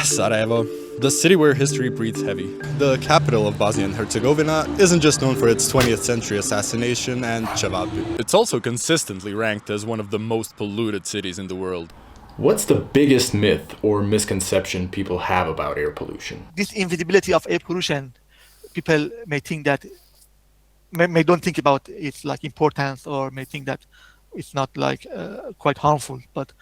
Sarajevo, the city where history breathes heavy. The capital of Bosnia and Herzegovina isn't just known for its 20th century assassination and cevapi. It's also consistently ranked as one of the most polluted cities in the world. What's the biggest myth or misconception people have about air pollution? This invisibility of air pollution, people may think that, may don't think about its like importance, or may think that it's not like quite harmful. But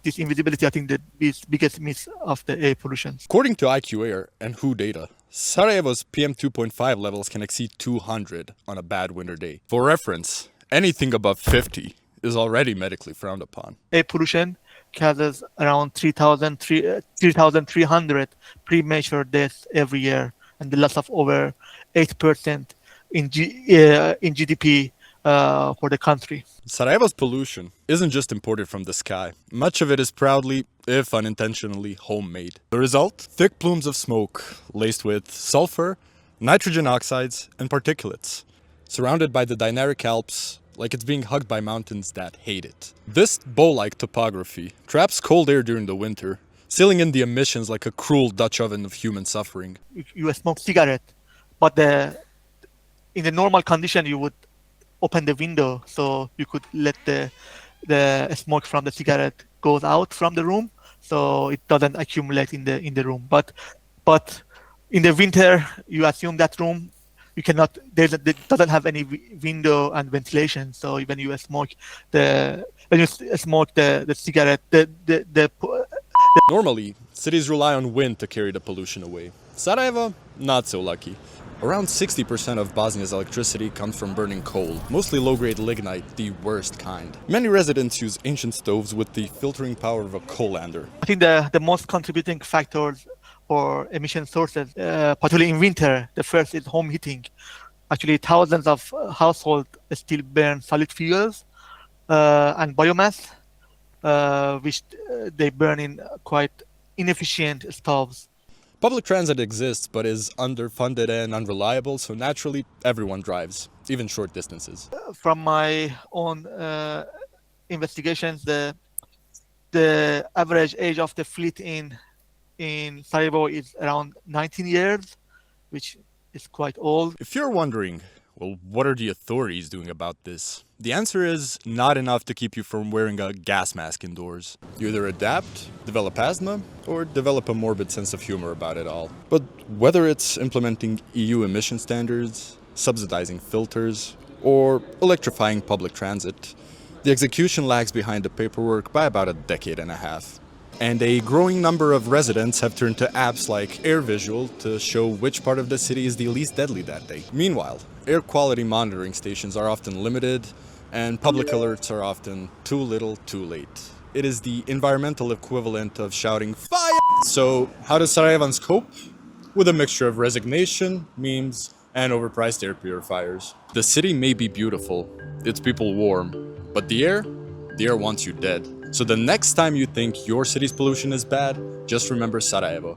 this invisibility, I think, that is biggest myth of the air pollution. According to IQ Air and WHO data, Sarajevo's PM 2.5 levels can exceed 200 on a bad winter day. For reference, anything above 50 is already medically frowned upon. Air pollution causes around 3,300 premature deaths every year, and the loss of over 8% in GDP for the country. Sarajevo's pollution isn't just imported from the sky. Much of it is proudly, if unintentionally, homemade. The result? Thick plumes of smoke laced with sulfur, nitrogen oxides, and particulates, surrounded by the Dinaric Alps, like it's being hugged by mountains that hate it. This bow-like topography traps cold air during the winter, sealing in the emissions like a cruel Dutch oven of human suffering. You smoke cigarette, but in the normal condition you would open the window so you could let the smoke from the cigarette goes out from the room, so it doesn't accumulate in the room. But in the winter, you assume that room you cannot. It doesn't have any window and ventilation. So when you smoke the cigarette, Normally, cities rely on wind to carry the pollution away. Sarajevo, not so lucky. Around 60% of Bosnia's electricity comes from burning coal, mostly low-grade lignite, the worst kind. Many residents use ancient stoves with the filtering power of a coal lander. I think the most contributing factors for emission sources, particularly in winter, the first is home heating. Actually, thousands of households still burn solid fuels and biomass, which they burn in quite inefficient stoves. Public transit exists, but is underfunded and unreliable, so naturally, everyone drives, even short distances. From my own investigations, the average age of the fleet in Sarajevo is around 19 years, which is quite old. If you're wondering, well, what are the authorities doing about this? The answer is not enough to keep you from wearing a gas mask indoors. You either adapt, develop asthma, or develop a morbid sense of humor about it all. But whether it's implementing EU emission standards, subsidizing filters, or electrifying public transit, the execution lags behind the paperwork by about a decade and a half. And a growing number of residents have turned to apps like AirVisual to show which part of the city is the least deadly that day. Meanwhile, air quality monitoring stations are often limited, and public alerts are often too little, too late. It is the environmental equivalent of shouting fire! So, how does Sarajevans cope? With a mixture of resignation, memes, and overpriced air purifiers. The city may be beautiful, its people warm, but the air wants you dead. So the next time you think your city's pollution is bad, just remember Sarajevo.